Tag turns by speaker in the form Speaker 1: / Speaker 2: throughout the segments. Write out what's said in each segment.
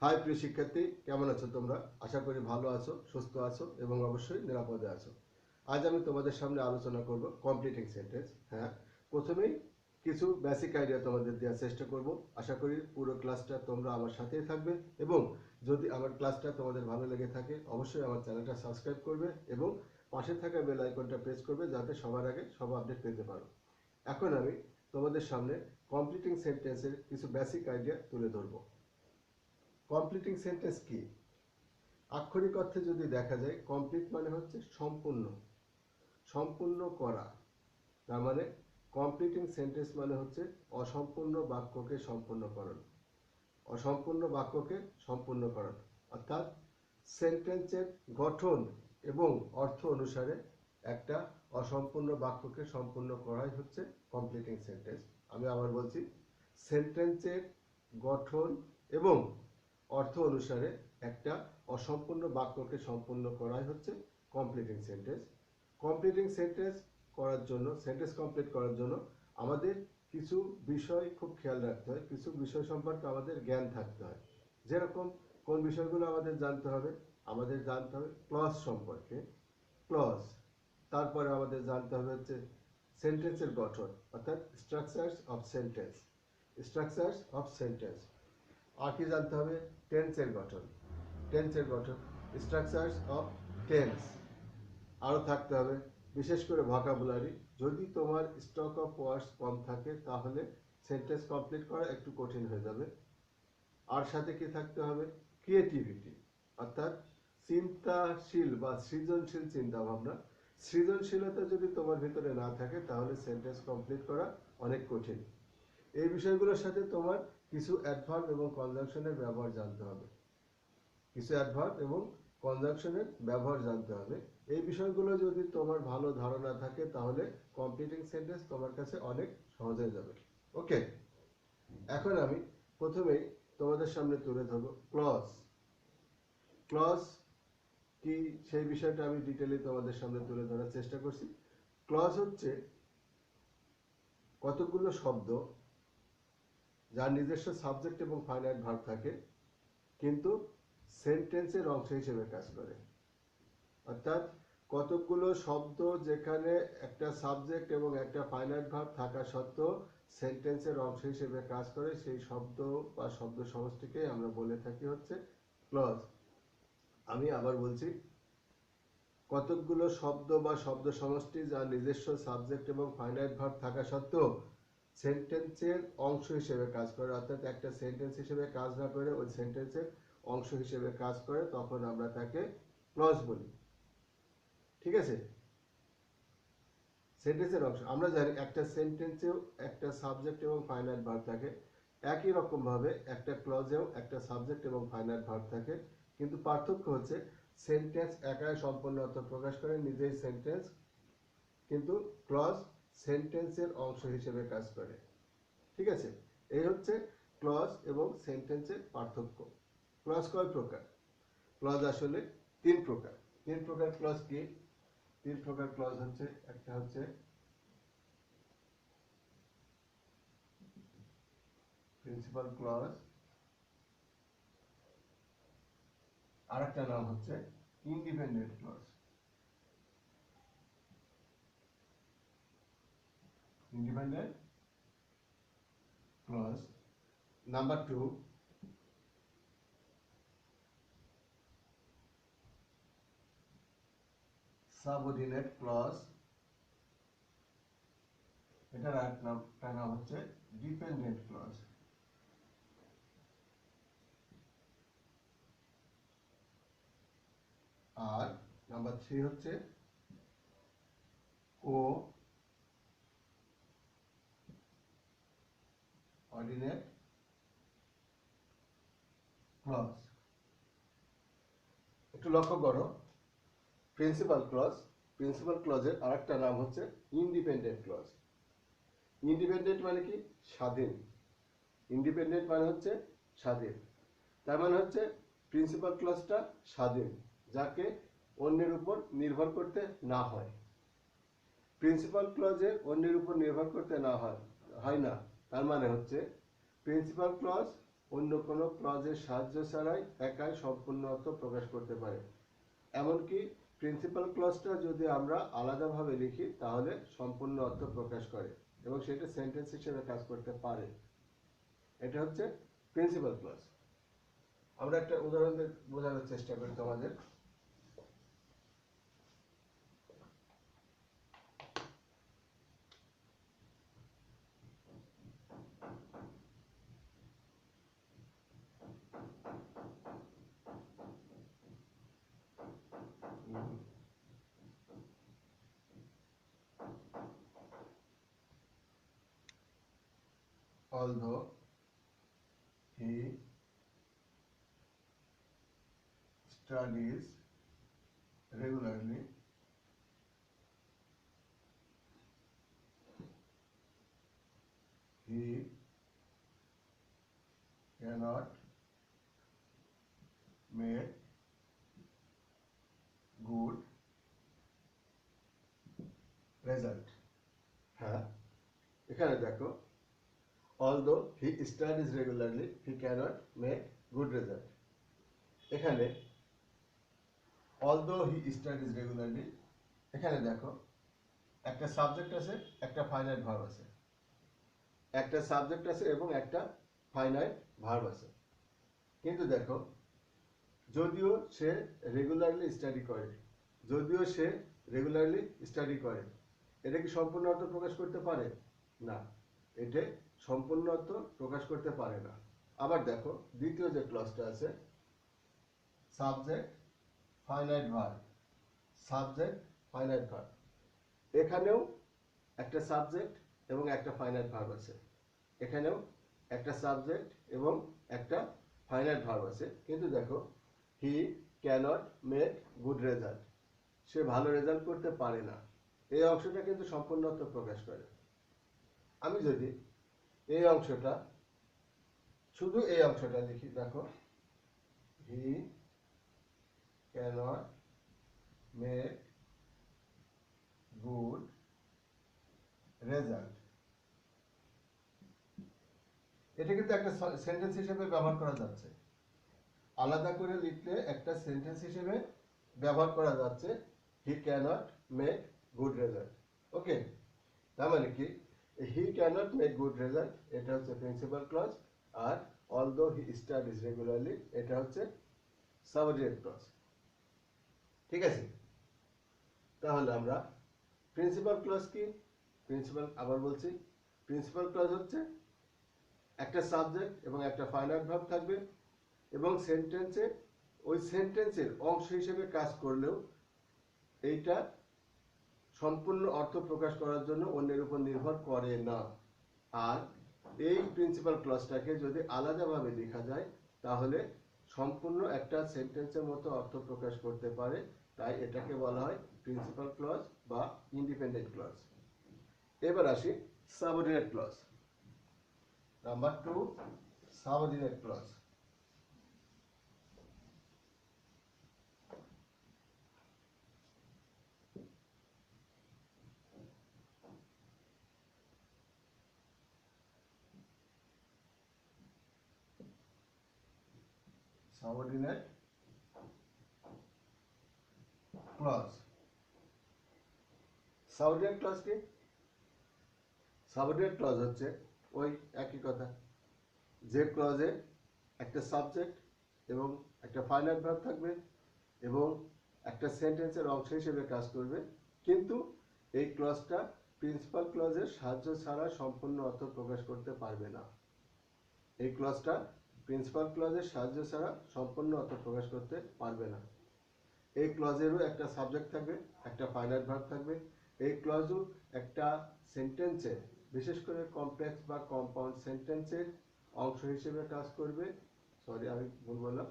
Speaker 1: High প্রিয় শিক্ষার্থী, কেমন আছো তোমরা? আশা করি ভালো আছো, সুস্থ আছো এবং অবশ্যই নিরাপদে আছো। আজ আমি তোমাদের সামনে আলোচনা করব কমপ্লিটিং সেন্টেন্স। হ্যাঁ, প্রথমেই কিছু বেসিক আইডিয়া তোমাদের দেওয়ার চেষ্টা করব। আশা করি পুরো ক্লাসটা তোমরা আমার সাথেই থাকবে এবং যদি আমার ক্লাসটা তোমাদের ভালো লেগে থাকে অবশ্যই আমার চ্যানেলটা সাবস্ক্রাইব করবে এবং পাশে থাকা বেল আইকনটা প্রেস করবে যাতে সবার আগে সব আপডেট পেতে পারো। এখন আমি তোমাদের সামনে কমপ্লিটিং সেন্টেন্সের কিছু বেসিক আইডিয়া তুলে ধরবো। কমপ্লিটিং সেন্টেন্স কি? আক্ষরিক অর্থে যদি দেখা যায়, কমপ্লিট মানে হচ্ছে সম্পূর্ণ, সম্পূর্ণ করা। তার মানে কমপ্লিটিং সেন্টেন্স মানে হচ্ছে অসম্পূর্ণ বাক্যকে সম্পূর্ণকরণ, অসম্পূর্ণ বাক্যকে সম্পূর্ণকরণ। অর্থাৎ সেন্টেন্সের গঠন এবং অর্থ অনুসারে একটা অসম্পূর্ণ বাক্যকে সম্পূর্ণ করাই হচ্ছে কমপ্লিটিং সেন্টেন্স। আমি আবার বলছি, সেন্টেন্সের গঠন এবং অর্থ অনুসারে একটা অসম্পূর্ণ বাক্যকে সম্পূর্ণ করাই হচ্ছে কমপ্লিটিং সেন্টেন্স। কমপ্লিটিং সেন্টেন্স করার জন্য, সেন্টেন্স কমপ্লিট করার জন্য আমাদের কিছু বিষয় খুব খেয়াল রাখতে হয়, কিছু বিষয় সম্পর্কে আমাদের জ্ঞান থাকতে হয়। যেরকম কোন বিষয়গুলো আমাদের জানতে হবে? আমাদের জানতে হবে ক্লজ সম্পর্কে, ক্লজ। তারপরে আমাদের জানতে হবে হচ্ছে সেন্টেন্সের গঠন, অর্থাৎ structures of sentence, structures of sentence. আর কি জানতে হবে? টেন্সের গঠন, টেন্সের গঠন, স্ট্রাকচারস অফ টেন্স। আরও থাকতে হবে বিশেষ করে ভোকাবুলারি। যদি তোমার স্টক অফ ওয়ার্ডস কম থাকে তাহলে সেন্টেন্স কমপ্লিট করা একটু কঠিন হয়ে যাবে। আর সাথে কি থাকতে হবে? ক্রিয়েটিভিটি, অর্থাৎ চিন্তাশীল বা সৃজনশীল চিন্তা ভাবনা। সৃজনশীলতা যদি তোমার ভিতরে না থাকে তাহলে সেন্টেন্স কমপ্লিট করা অনেক কঠিন। এই বিষয়গুলোর সাথে তোমার কিছু অ্যাডভার্ব এবং কনজাংশনের ব্যবহার জানতে হবে, কিছু অ্যাডভার্ব এবং কনজাংশনের ব্যবহার জানতে হবে। এই বিষয়গুলো যদি তোমার ভালো ধারণা থাকে তাহলে কমপ্লিটিং সেন্টেন্স তোমার কাছে অনেক সহজ হয়ে যাবে। ওকে, এখন আমি প্রথমেই তোমাদের সামনে তুলে ধরবো ক্লজ। ক্লজ কি সেই বিষয়টা আমি ডিটেইলে তোমাদের সামনে তুলে ধরার চেষ্টা করছি। ক্লজ হচ্ছে কতগুলো শব্দ যার নিজস্ব সাবজেক্ট এবং ফাইনাইট ভার্ব থাকে কিন্তু সেন্টেন্সের অংশ হিসেবে কাজ করে। অর্থাৎ কতগুলো শব্দ যেখানে একটা সাবজেক্ট এবং একটা ফাইনাইট ভার্ব থাকা সত্ত্বেও সেন্টেন্সের অংশ হিসেবে কাজ করে, সেই শব্দ বা শব্দ সমষ্টিকে আমরা বলে থাকি হচ্ছে ক্লজ। আমি আবার বলছি, কতগুলো শব্দ বা শব্দ সমষ্টি যার নিজস্ব সাবজেক্ট এবং ফাইনাইট ভার্ব থাকা সত্ত্বেও সেন্টেন্সের অংশ হিসেবে কাজ করে, অর্থাৎ একটা সেন্টেন্স হিসেবে কাজ না করে ওই সেন্টেন্সের অংশ হিসেবে কাজ করে, তখন আমরা তাকে ক্লজ বলি। ঠিক আছে? সেন্টেন্সের অংশ। আমরা জানি একটা সেন্টেন্সেও একটা সাবজেক্ট এবং ফাইনাইট ভার্ব থাকে, একই রকম ভাবে একটা ক্লজেও একটা সাবজেক্ট এবং ফাইনাইট ভার্ব থাকে, কিন্তু পার্থক্য হচ্ছে সেন্টেন্স একাই সম্পূর্ণ অর্থ প্রকাশ করে, নিজেই সেন্টেন্স, কিন্তু ক্লজ সেন্টেন্সের অংশ হিসেবে কাজ করে। ঠিক আছে? এই হচ্ছে ক্লজ এবং সেন্টেন্সের পার্থক্য। ক্লজ কয় প্রকার? ক্লজ আসলে তিন প্রকার। তিন প্রকার ক্লজ কি? তিন প্রকার ক্লজ হচ্ছে, একটা হচ্ছে প্রিন্সিপাল ক্লজ, আর একটা নাম হচ্ছে independent clause. Independent clause. Number two, subordinate clause. এটার আরেকটা নাম হচ্ছে ডিপেন্ডেন্ট ক্লজ। আর নাম্বার থ্রি হচ্ছে কোঅর্ডিনেট ক্লজ। একটু লক্ষ্য করো, প্রিন্সিপাল ক্লজ, প্রিন্সিপাল ক্লজের আরেকটা নাম হচ্ছে ইন্ডিপেন্ডেন্ট ক্লজ। ইন্ডিপেন্ডেন্ট মানে কি? স্বাধীন। ইন্ডিপেন্ডেন্ট মানে হচ্ছে স্বাধীন। তার মানে হচ্ছে প্রিন্সিপাল ক্লজটা স্বাধীন, যাকে অন্যের উপর নির্ভর করতে না হয়। প্রিন্সিপাল ক্লজে অন্যের উপর নির্ভর করতে না হয় না, তার মানে হচ্ছে প্রিন্সিপাল ক্লজ অন্য কোনো ক্লজের সাহায্য ছাড়াই একাই সম্পূর্ণ অর্থ প্রকাশ করতে পারে। এমনকি প্রিন্সিপাল ক্লজটা যদি আমরা আলাদাভাবে লিখি তাহলে সম্পূর্ণ অর্থ প্রকাশ করে এবং সেটা সেন্টেন্স হিসেবে কাজ করতে পারে। এটা হচ্ছে প্রিন্সিপাল ক্লজ। আমরা একটা উদাহরণ দিয়ে বোঝানোর চেষ্টা করি তোমাদের। Although he studies regularly, he cannot make good result. হ্যাঁ, এখানে দেখো, although he studies regularly, he cannot make good result. এখানে although he studies regularly, এখানে দেখো একটা সাবজেক্ট আছে, একটা ফাইনাইট ভার্ব আছে, একটা সাবজেক্ট আছে এবং একটা ফাইনাইট ভার্ব আছে। কিন্তু দেখো, যদিও সে রেগুলারলি স্টাডি করে, এটা কি সম্পূর্ণ অর্থ প্রকাশ করতে পারে? না, এটা সম্পূর্ণ অর্থ প্রকাশ করতে পারে না। আবার দেখো, দ্বিতীয় যে ক্লজটা আছে, সাবজেক্ট ফাইনাইট ভার্ব, এখানেও একটা সাবজেক্ট এবং একটা ফাইনাইট ভার্ব আছে, এখানেও একটা সাবজেক্ট এবং একটা ফাইনাইট ভার্ব আছে। কিন্তু দেখো, হি ক্যানট মেক গুড রেজাল্ট, সে ভালো রেজাল্ট করতে পারে না, এই অংশটা কিন্তু সম্পূর্ণ অর্থ প্রকাশ করে। আমি যদি এই অংশটা, শুধু এই অংশটা লিখি, দেখো, হি ক্যানট মেক গুড রেজাল্ট, এটা কিন্তু একটা সেন্টেন্স হিসেবে ব্যবহার করা যাচ্ছে। আলাদা করে লিখলে একটা সেন্টেন্স হিসেবে ব্যবহার করা যাচ্ছে, he cannot make good result. Okay, তার মানে কি, he cannot make good result এটা হচ্ছে প্রিন্সিপাল ক্লজ, আর অলদো হি স্টাডিজ রেগুলারলি এটা হচ্ছে সাবঅর্ডিনেট ক্লজ। ঠিক আছে, তাহলে আমরা প্রিন্সিপাল ক্লজ কি, আবার বলছি, প্রিন্সিপাল ক্লজ হচ্ছে একটা সাবজেক্ট এবং একটা ফাইনাইট ভার্ব থাকবে এবং সেন্টেন্সে ওই সেন্টেন্সের অংশ হিসেবে কাজ করলেও এইটা সম্পূর্ণ অর্থ প্রকাশ করার জন্য অন্যের উপর নির্ভর করে না। আর এই প্রিন্সিপাল ক্লজটাকে যদি আলাদাভাবে লেখা যায় তাহলে সম্পূর্ণ একটা সেন্টেন্সের মতো অর্থ প্রকাশ করতে পারে, তাই এটাকে বলা হয় প্রিন্সিপাল ক্লজ বা ইন্ডিপেন্ডেন্ট ক্লজ। এবার আসি subordinate clause. Number 2, subordinate clause. Subordinate clause, subordinate clause কি? সাবঅর্ডিনেট ক্লজ হচ্ছে ওই একই কথা, যে ক্লজে একটা সাবজেক্ট এবং একটা ফাইনাইট ভার্ব থাকবে এবং একটা সেন্টেন্সের অংশ হিসেবে কাজ করবে, কিন্তু এই ক্লজটা প্রিন্সিপাল ক্লজের সাহায্য ছাড়া সম্পূর্ণ অর্থ প্রকাশ করতে পারবে না। এই ক্লজটা প্রিন্সিপাল ক্লজের সাহায্য ছাড়া সম্পূর্ণ অর্থ প্রকাশ করতে পারবে না। এই ক্লজেরও একটা সাবজেক্ট থাকবে, একটা ফাইনাইট ভার্ব থাকবে। এই ক্লজও একটা সেন্টেন্সের, বিশেষ করে কমপ্লেক্স বা কম্পাউন্ড সেন্টেন্সের অংশ হিসেবে কাজ করবে, আমি ভুল বললাম,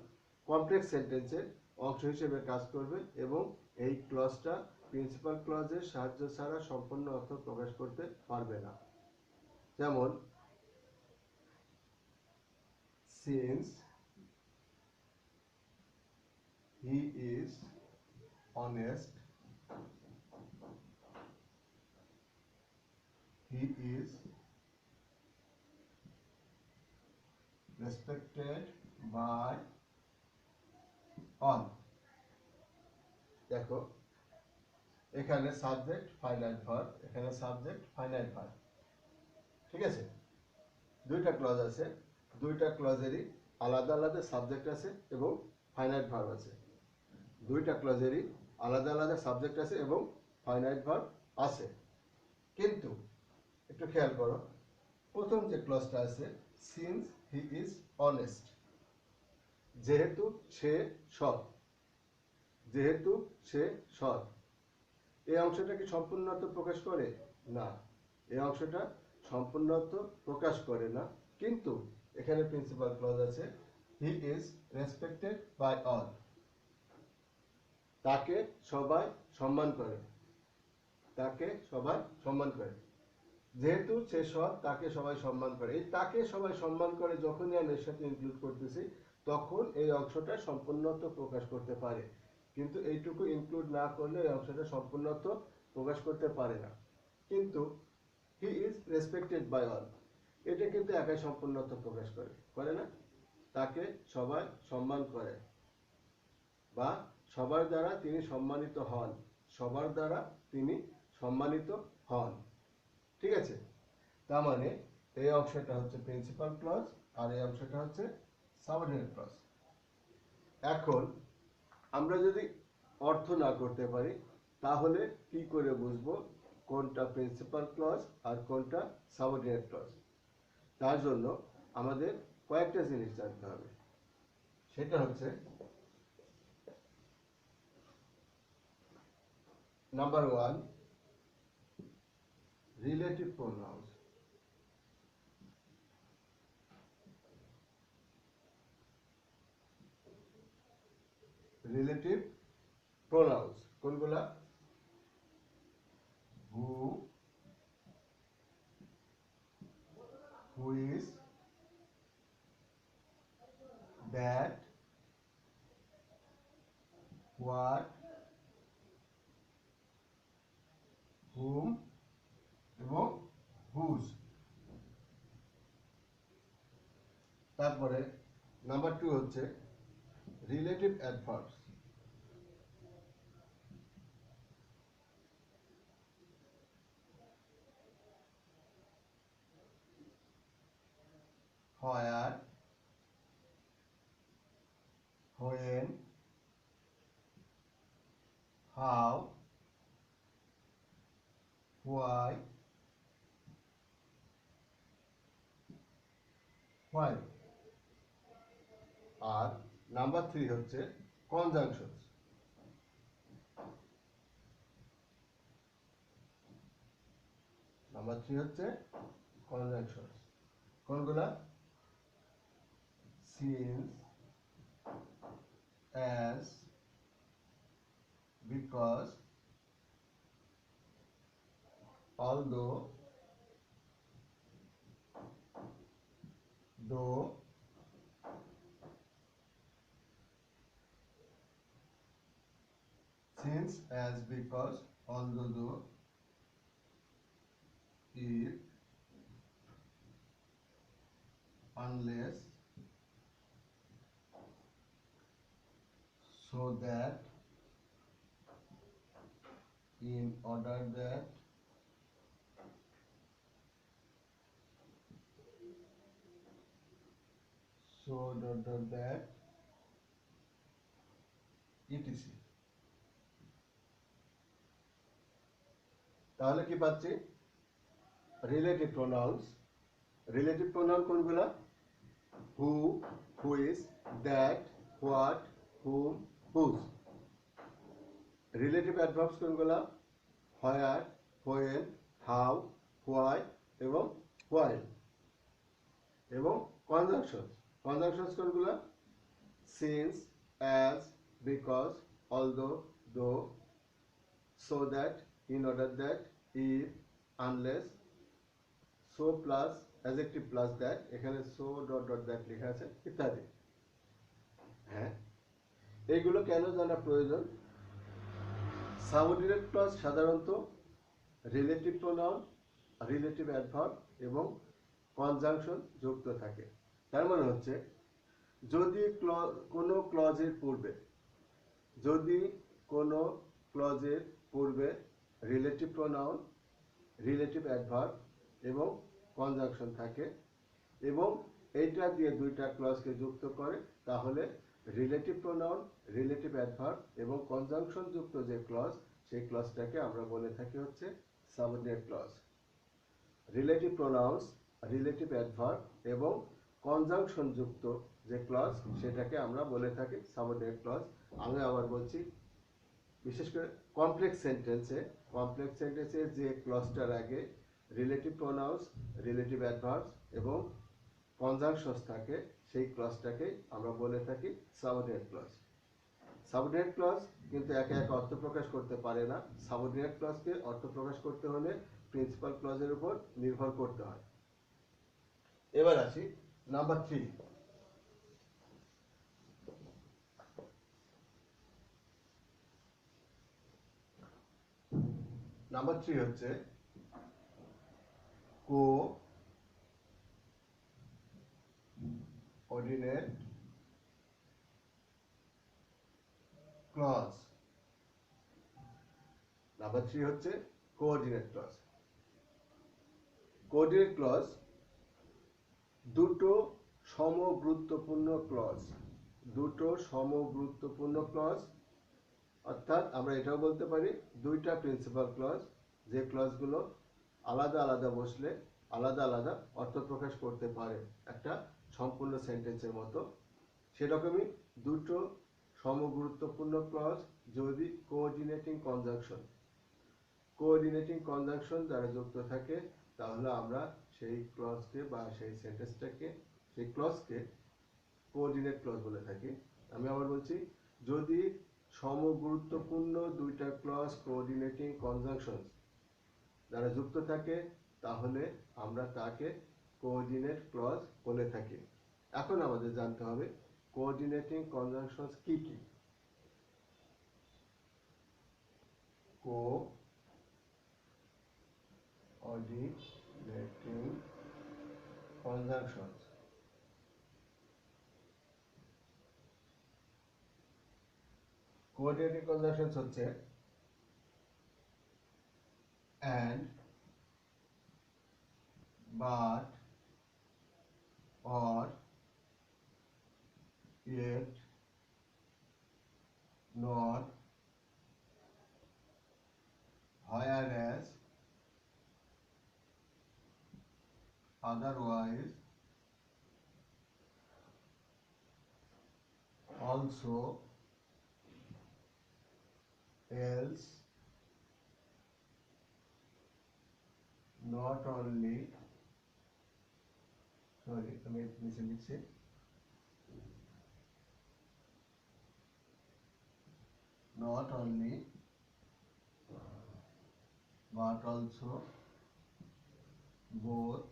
Speaker 1: কমপ্লেক্স সেন্টেন্সের অংশ হিসেবে কাজ করবে এবং এই ক্লজটা প্রিন্সিপাল ক্লজের সাহায্য ছাড়া সম্পূর্ণ অর্থ প্রকাশ করতে পারবে না। যেমন, since he is honest, he is respected by all. দেখো এখানে সাবজেক্ট ফাইনাইট ভার্ব, এখানে সাবজেক্ট ফাইনাইট ভার্ব, ঠিক আছে। দুইটা ক্লজ আছে, দুইটা ক্লজেরই আলাদা আলাদা সাবজেক্ট আছে এবং ফাইনাইট ভার্ব আছে। দুইটা ক্লজেরই আলাদা আলাদা সাবজেক্ট আছে এবং ফাইনাইট ভার্ব আছে। কিন্তু একটু খেয়াল করো, প্রথম যে ক্লজটা আছে, সিন্স হি ইজ অনেস্ট, যেহেতু সে সৎ, যেহেতু সে সৎ, এই অংশটা কি সম্পূর্ণত্ব প্রকাশ করে? না, এই অংশটা সম্পূর্ণত্ব প্রকাশ করে না। কিন্তু এখানে প্রিন্সিপাল ক্লজ আছে, he is respected by all, তাকে সবাই সম্মান করে, তাকে সবাই সম্মান করে। যেহেতু সে সৎ, তাকে সবাই সম্মান করে। এই তাকে সবাই সম্মান করে যখনই আমি এর সাথে ইনক্লুড করতেছি, তখন এই অংশটা সম্পূর্ণত্ব প্রকাশ করতে পারে। কিন্তু এইটুকু ইনক্লুড না করলে এই অংশটা সম্পূর্ণত্ব প্রকাশ করতে পারে না। কিন্তু he is respected by all, এটা কিন্তু একাই সম্পূর্ণত্ব প্রকাশ করে, করে না? তাকে সবাই সম্মান করে বা সবার দ্বারা তিনি সম্মানিত হন, সবার দ্বারা তিনি সম্মানিত হন, ঠিক আছে। তার মানে এই অংশটা হচ্ছে প্রিন্সিপাল ক্লজ আর এই অংশটা হচ্ছে সাবঅর্ডিনেট ক্লজ। এখন আমরা যদি অর্থ না করতে পারি, তাহলে কি করে বুঝবো কোনটা প্রিন্সিপাল ক্লজ আর কোনটা সাবঅর্ডিনেট ক্লজ? তার জন্য আমাদের কয়েকটা জিনিস জানতে হবে। সেটা হচ্ছে number 1, relative pronouns. Relative pronouns কোনগুলা? Who, which, that, what, whom এবং হুজ। তারপরে নাম্বার 2 হচ্ছে relative adverbs. where, when, how, why, why। আর নাম্বার 3 হচ্ছে কনজাংশনস। নাম্বার 3 হচ্ছে কনজাংশনস। কোনগুলা? Since, as, because, although, though, since, as, because, although, though, if, unless, so that, in order that, so that, etc. তাহলে কি পাচ্ছি? Relative pronouns. Relative pronoun কোনগুলা? Who, which, that, what, whom, whose. Relative adverbs কোনগুলা? Where, when, how, why এবং while. এবং conjunctions. Conjunctions কোনগুলা? Since, as, because, although, though, so that, in order that, if, unless, so plus, adjective plus that, এখানে so dot dot that লেখা আছে ইত্যাদি। হ্যাঁ, এইগুলো কেন জানা প্রয়োজন? সাবঅর্ডিনেট ক্লজ সাধারণত রিলেটিভ প্রোনাউন, রিলেটিভ অ্যাডভার্ব এবং কনজাংশন যুক্ত থাকে। তার মানে হচ্ছে যদি কোনো ক্লজের পূর্বে যদি কোনো ক্লজের পূর্বে রিলেটিভ প্রোনাউন, রিলেটিভ অ্যাডভার্ব এবং কনজাংশন থাকে এবং এইটা দিয়ে দুইটা ক্লজকে যুক্ত করে, তাহলে রিলেটিভ প্রোনাউন, রিলেটিভ অ্যাডভার্ব এবং কনজাংশন যুক্ত যে ক্লজ, সেই ক্লজটাকে আমরা বলে থাকি হচ্ছে subordinate clause. Relative pronouns, relative adverb এবং কনজাংশন যুক্ত যে ক্লজ, সেটাকে আমরা বলে থাকি সাবঅর্ডিনেট ক্লজ। আমি আবার বলছি, বিশেষ করে কমপ্লেক্স সেন্টেন্সে যে ক্লজটার আগে রিলেটিভ প্রোনাউন্স, রিলেটিভ অ্যাডভার্বস এবং কনজাংশনস থাকে, সেই ক্লজটাকে আমরা বলে থাকি সাবঅর্ডিনেট ক্লজ। সাবঅর্ডিনেট ক্লজ কিন্তু একে একে অর্থ প্রকাশ করতে পারে না। সাবঅর্ডিনেট ক্লজকে অর্থ প্রকাশ করতে হলে প্রিন্সিপাল ক্লজের উপর নির্ভর করতে হয়। এবার আসি নাম্বার 3। নাম্বার 3 হচ্ছে কোঅর্ডিনেট ক্লজ। নাম্বার 3 হচ্ছে কোঅর্ডিনেট ক্লজ। কোঅর্ডিনেট ক্লজ দুটো সমগুরুত্বপূর্ণ ক্লজ, অর্থাৎ আমরা এটাও বলতে পারি দুইটা প্রিন্সিপাল ক্লজ, যে ক্লজগুলো আলাদা আলাদা বসলে আলাদা আলাদা অর্থ প্রকাশ করতে পারে একটা সম্পূর্ণ সেন্টেন্সের মতো। সেরকমই দুটো সমগুরুত্বপূর্ণ ক্লজ যদি কোঅর্ডিনেটিং কনজাংশন দ্বারা যুক্ত থাকে, তাহলে আমরা সেই ক্লজকে বা সেই সেন্টেন্সটাকে, সেই ক্লজকে কোঅর্ডিনেট ক্লজ বলে থাকি। আমি আবার বলছি, যদি সমগুরুত্বপূর্ণ দুইটা ক্লজ কোঅর্ডিনেটিং কনজাংশন দ্বারা যুক্ত থাকে, তাহলে আমরা তাকে কোঅর্ডিনেট ক্লজ বলে থাকি। এখন আমাদের জানতে হবে কোঅর্ডিনেটিং কনজাংশন কি কি। কোঅর্ডিনেটিং কনজাংশন, হচ্ছে and, but, or, yet, nor, whereas, otherwise, also, else, not only, আমি নিচে লিখছি, not only but also, both,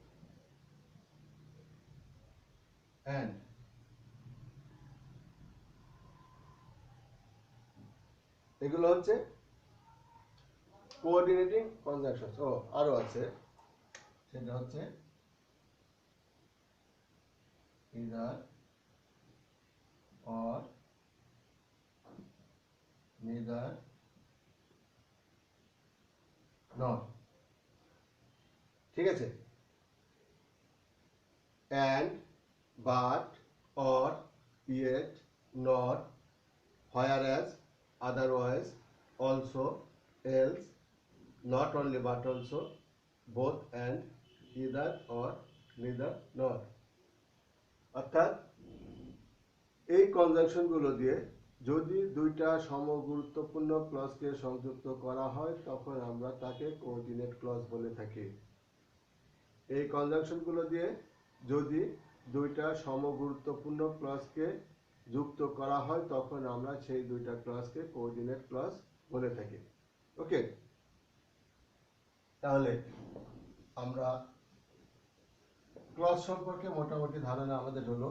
Speaker 1: and। এগুলো হচ্ছে কোঅর্ডিনেটিং কনজাংশনস। আরো আছে, সেটা হচ্ছে either, or, neither, nor। ঠিক আছে? and, but, or, yet, nor, whereas, otherwise, also, else, not only but also, both, and, either, or, neither, nor। অর্থাৎ এই কনজাংশনগুলো দিয়ে যদি দুইটা সমগুরুত্বপূর্ণ ক্লজকে সংযুক্ত করা হয়, তখন আমরা তাকে কোঅর্ডিনেট ক্লজ বলে থাকি। এই কনজাংশনগুলো দিয়ে যদি দুইটা সমগুরুত্বপূর্ণ ক্লজকে যুক্ত করা হয়, তখন আমরা সেই দুইটা ক্লজকে কোঅর্ডিনেট ক্লজ বলে থাকি। ওকে, তাহলে আমরা ক্লজ সম্পর্কে মোটামুটি ধারণা আমাদের হলো।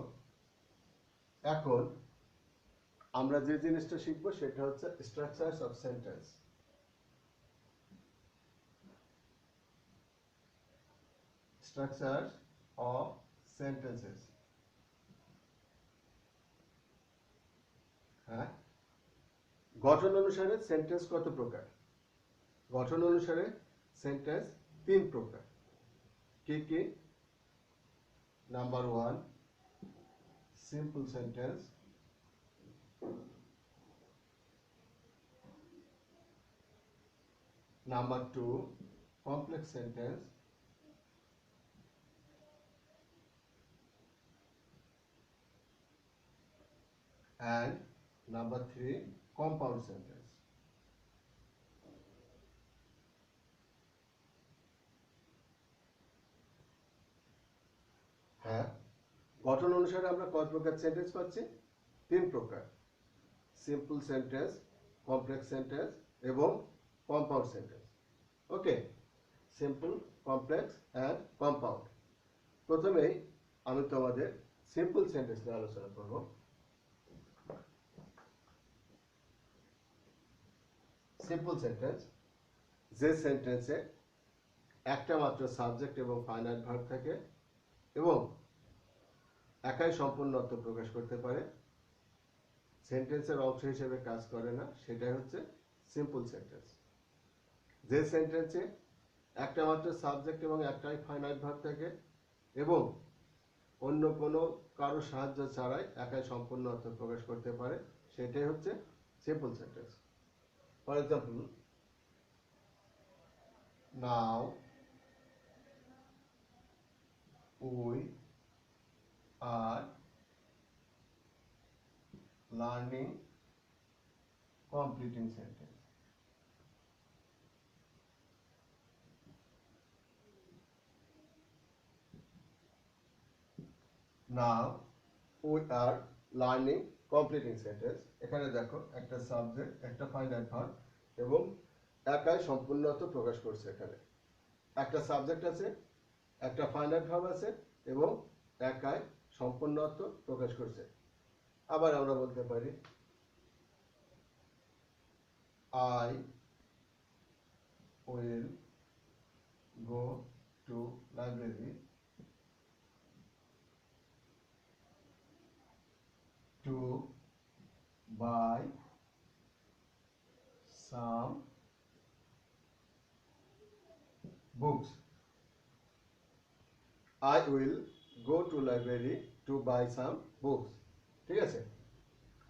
Speaker 1: এখন আমরা যে জিনিসটা শিখবো সেটা হচ্ছে structures of sentence. Structures of sentences. হ্যাঁ, গঠন অনুসারে সেন্টেন্স কত প্রকার? গঠন অনুসারে সেন্টেন্স 3 প্রকার। কি কি? Number 1 simple sentence, number 2 complex sentence, and number 3 compound sentence. হ্যাঁ, গঠন অনুসারে আমরা কয় প্রকার সেন্টেন্স পাচ্ছি? 3 প্রকার। সিম্পল সেন্টেন্স, কমপ্লেক্স সেন্টেন্স এবং compound sentence. Okay, simple, complex and compound. প্রথমেই আমি তোমাদের সিম্পল সেন্টেন্স নিয়ে আলোচনা করব। সিম্পল সেন্টেন্স, যে সেন্টেন্সে একটা মাত্র সাবজেক্ট এবং ফাইনাইট ভার্ব থাকে এবং একাই সম্পূর্ণ অর্থ প্রকাশ করতে পারে, সেন্টেন্সের অংশ হিসেবে কাজ করে না, সেটাই হচ্ছে সিম্পল সেন্টেন্স। যে সেন্টেন্সে একটা মাত্র সাবজেক্ট এবং একটাই ফাইনাইট ভার্ব থাকে এবং অন্য কোনো কারো সাহায্য ছাড়াই একাই সম্পূর্ণ অর্থ প্রকাশ করতে পারে, সেটাই হচ্ছে simple sentence. For example, now we are learning completing sentence. Now we are learning completing sentence. এখানে দেখো একটা সাবজেক্ট, একটা ফাইনাইট ভার্ব এবং একাই সম্পূর্ণ অর্থ প্রকাশ করছে। এখানে একটা সাবজেক্ট আছে, একটা ফাইনাইট ভার্ব আছে এবং একাই সম্পূর্ণ অর্থ প্রকাশ করছে। আবার আমরা বলতে পারি I will go to library to buy some books. I will go to library to buy some books. ঠিক আছে,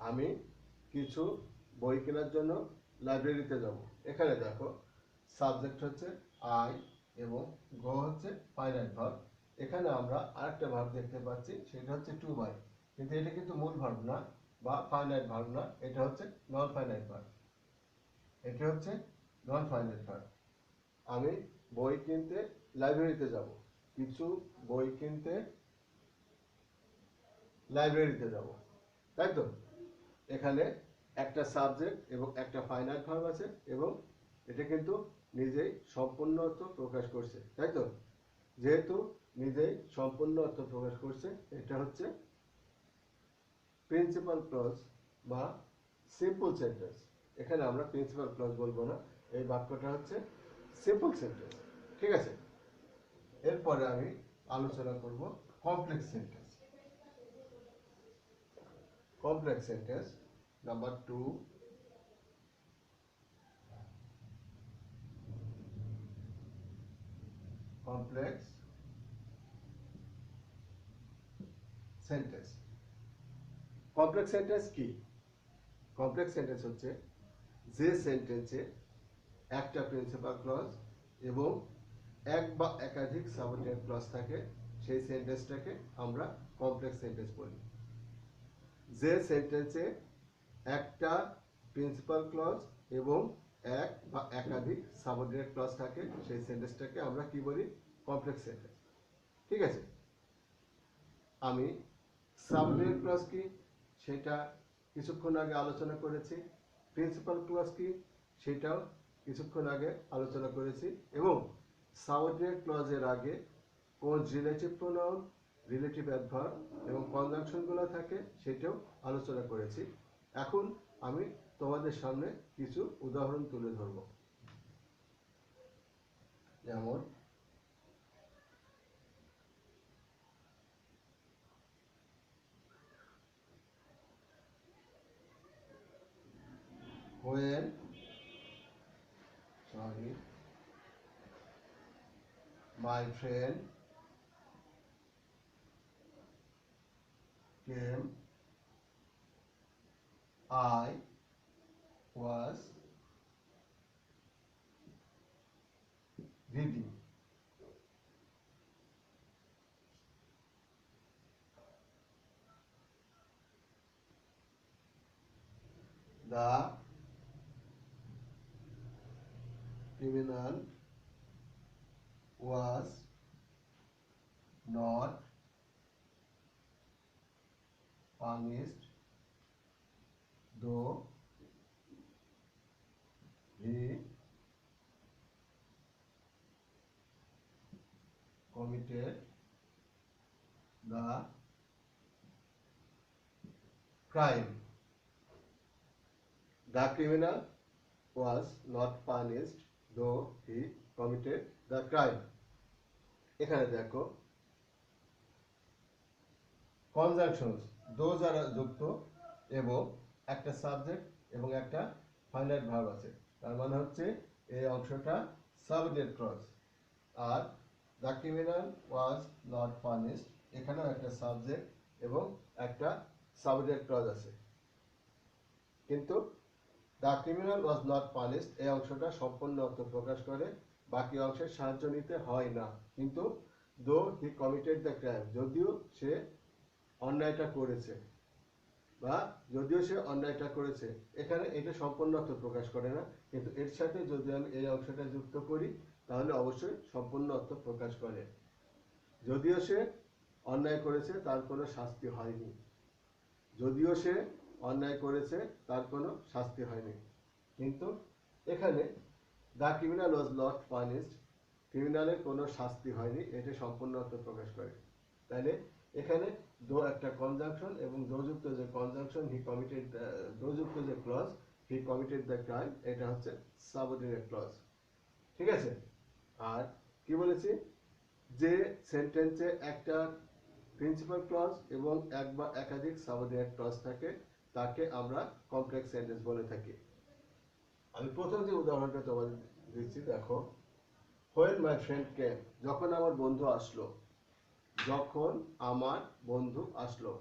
Speaker 1: আমি কিছু বই কেনার জন্য লাইব্রেরিতে যাব। এখানে দেখো সাবজেক্ট হচ্ছে আই এবং গো হচ্ছে ফাইনাইট ভার্ব। এখানে আমরা আরেকটা ভার্ব দেখতে পাচ্ছি, সেটা হচ্ছে টু বাই, কিন্তু এটা কিন্তু মূল ভার্ব না বা ফাইনাইট ভার্ব না, এটা হচ্ছে নন ফাইনাইট ভার্ব। এটা হচ্ছে নন ফাইনাইট ভার্ব। আমি বই কিনতে লাইব্রেরিতে যাব, কিছু বই কিনতে লাইব্রেরিতে যাব, তাই তো? এখানে একটা সাবজেক্ট এবং একটা ফাইনাইট ভার্ব আছে এবং এটা কিন্তু নিজেই সম্পূর্ণ অর্থ প্রকাশ করছে, তাই তো? যেহেতু নিজেই সম্পূর্ণ অর্থ প্রকাশ করছে, এটা হচ্ছে প্রিন্সিপাল ক্লজ বা সিম্পল সেন্টেন্স। এখানে আমরা প্রিন্সিপাল ক্লজ বলবো না, এই বাক্যটা হচ্ছে সিম্পল সেন্টেন্স। ঠিক আছে, এরপরে আমি আলোচনা করব complex sentence. Complex sentence number 2 complex sentence. Complex sentence কি? কমপ্লেক্স সেন্টেন্স হচ্ছে যে সেন্টেন্সে একটা প্রিন্সিপাল ক্লজ এবং এক বা একাধিক সাবঅর্ডিনেট ক্লজ থাকে, সেই সেন্টেন্সটাকে আমরা কমপ্লেক্স সেন্টেন্স বলি। যে সেন্টেন্সে একটা প্রিন্সিপাল ক্লজ এবং এক বা একাধিক সাবঅর্ডিনেট ক্লজ থাকে, সেই সেন্টেন্সটাকে আমরা কি বলি? Complex sentence. ঠিক আছে, আমি সাবঅর্ডিনেট ক্লজ কি সেটা কিছুক্ষণ আগে আলোচনা করেছি, প্রিন্সিপাল ক্লজ কি সেটাও কিছুক্ষণ আগে আলোচনা করেছি, এবং সাবঅর্ডিনেট ক্লজের আগে কোন রিলেটিভ প্রোনাউন, রিলেটিভ অ্যাডভার্ব এবং কনজাংশনগুলো থাকে সেটাও আলোচনা করেছি। এখন আমি তোমাদের সামনে কিছু উদাহরণ তুলে ধরব। যেমন when sorry my friend came I was reading. The criminal was not punished though he committed the crime. The criminal was not punished though he committed the crime. এখানে দেখো কনজাংশনস দো যারা যুক্ত এবং একটা সাবজেক্ট এবং একটা ফাইনাইট ভার্ব আছে, তার মানে হচ্ছে এই অংশটা সাবজেক্ট ক্লজ। আর the criminal was not punished, এখানেও একটা সাবজেক্ট এবং একটা সাবজেক্ট ক্লজ আছে। কিন্তু the criminal was not punished এই অংশটা সম্পূর্ণ অর্থ প্রকাশ করে, বাকি অংশের সাহায্য নিতে হয় না। কিন্তু দো হি কমিটেড দ্য ক্রাইম, যদিও সে অন্যায়টা করেছে বা যদিও সে অন্যায়টা করেছে, এখানে এটা সম্পূর্ণ অর্থ প্রকাশ করে না। কিন্তু এর সাথে যদি আমি এই অংশটা যুক্ত করি তাহলে অবশ্যই সম্পূর্ণ অর্থ প্রকাশ করে। যদিও সে অন্যায় করেছে তার কোনো শাস্তি হয়নি, যদিও সে অন্যায় করেছে তার কোনো শাস্তি হয়নি। কিন্তু এখানে the criminal was not punished, ক্রিমিনালের কোনো শাস্তি হয়নি, এটা সম্পূর্ণ অর্থ প্রকাশ করে। তাহলে এখানে দো একটা কনজাংশন এবং দোযুক্ত যে কনজাংশন হি কমিটেড, দোযুক্ত যে clause he committed the crime, এটা হচ্ছে সাবঅর্ডিনেট ক্লজ। ঠিক আছে? আর কি বলেছি, যে সেন্টেন্সে একটা প্রিন্সিপাল ক্লজ এবং এক বা একাধিক সাবঅর্ডিনেট ক্লজ থাকে তাকে আমরা কমপ্লেক্স সেন্টেন্স বলে থাকি। আমি প্রথম যে উদাহরণটা তোমাদের দিচ্ছি, দেখো when my friend came, যখন আমার বন্ধু আসলো, যখন আমার বন্ধু আসলো,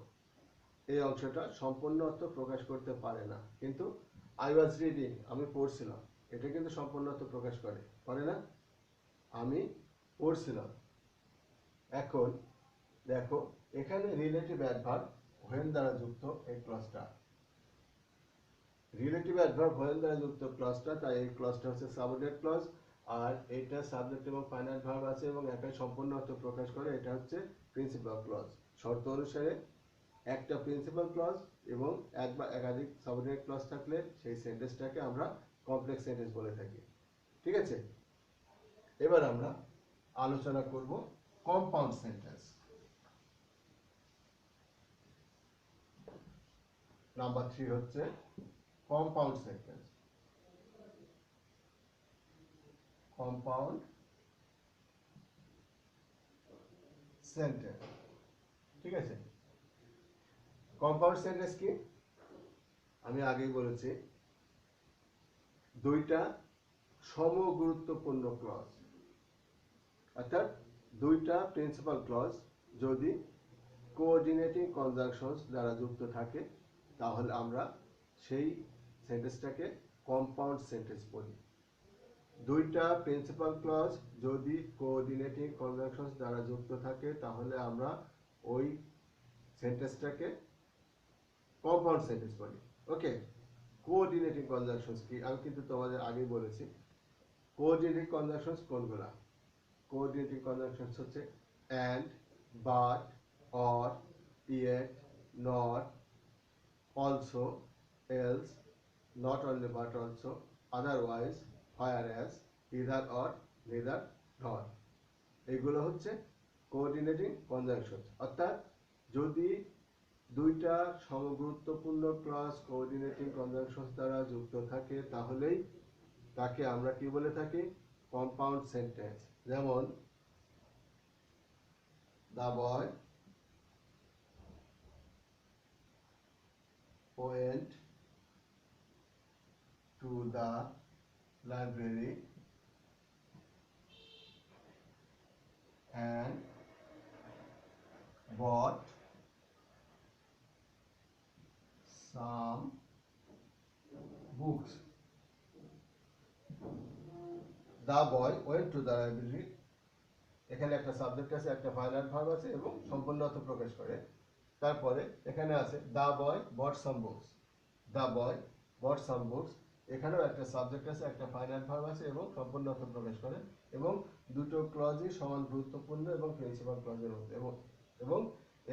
Speaker 1: এই অংশটা সম্পূর্ণ অর্থ প্রকাশ করতে পারে না। কিন্তু আই ওয়াজ রিডিং, আমি পড়ছিলাম, এটা কিন্তু সম্পূর্ণ অর্থ প্রকাশ করে না? আমি পড়ছিলাম। এখন দেখো এখানে রিলেটিভ অ্যাডভার্ব when দ্বারা যুক্ত এই ক্লজটা, রিলেটিভ অ্যাডভার্ব when দ্বারা যুক্ত ক্লজটা, তাই এই ক্লজটা হচ্ছে সাবঅর্ডিনেট ক্লজ। আর এটা সাবজেক্ট এবং ফাইনাইট ভার্ব আছে এবং একাই সম্পূর্ণ অর্থ প্রকাশ করে, এটা হচ্ছে প্রিন্সিপাল ক্লজ। শর্ত অনুসারে একটা প্রিন্সিপাল ক্লজ এবং এক বা একাধিক সাবঅর্ডিনেট ক্লজ থাকলে সেই সেন্টেন্সটাকে আমরা কমপ্লেক্স সেন্টেন্স বলে থাকি। ঠিক আছে? এবার আমরা আলোচনা করব কম্পাউন্ড সেন্টেন্স। নাম্বার 3 হচ্ছে কম্পাউন্ড সেন্টেন্স। কম্পাউন্ড সেন্টেন্স, ঠিক আছে? কম্পাউন্ড সেন্টেন্স কি আমি আগেই বলেছি, দুইটা সমগুরুত্বপূর্ণ ক্লজ, অর্থাৎ দুইটা প্রিন্সিপাল ক্লজ যদি কোঅর্ডিনেটিং কনজাংশনস দ্বারা যুক্ত থাকে তাহলে আমরা সেই সেন্টেন্সটাকে কম্পাউন্ড সেন্টেন্স বলি। দুইটা প্রিন্সিপাল ক্লজ যদি কোঅর্ডিনেটিং কনজাংশনস দ্বারা যুক্ত থাকে তাহলে আমরা ওই সেন্টেন্সটাকে কম্পাউন্ড সেন্টেন্স বলি। ওকে, কোঅর্ডিনেটিং কনজাংশনস কি আমি কিন্তু তোমাদের আগেই বলেছি। কোঅর্ডিনেটিং কনজাংশনস কোনগুলা? কোঅর্ডিনেটিং কনজাংশনস হচ্ছে and, but, or, yet, not, also, else, not only but also, otherwise, whereas, either or, neither nor, এগুলো হচ্ছে কোঅর্ডিনেটিং কনজাংশনস। অর্থাৎ যদি দুইটা সমগুরুত্বপূর্ণ ক্লজ কোঅর্ডিনেটিং কনজাংশনস দ্বারা যুক্ত থাকে তাহলেই তাকে আমরা কি বলে থাকি? Compound sentence. যেমন the boy went to the library and bought some books. The boy went to the library. এখানে একটা সাবজেক্ট আছে, একটা ফাইনাল ভার্ব আছে এবং সম্পূর্ণ অর্থ প্রকাশ করে। তারপরে এখানে আছে the boy bought some books. The boy bought some books. এখানেও একটা সাবজেক্ট আছে, একটা ফাইনাল ভার্ব আছে এবং সম্পূর্ণ অর্থ প্রকাশ করে এবং দুটো ক্লজই সমান গুরুত্বপূর্ণ এবং প্রিন্সিপাল ক্লজের মধ্যে এবং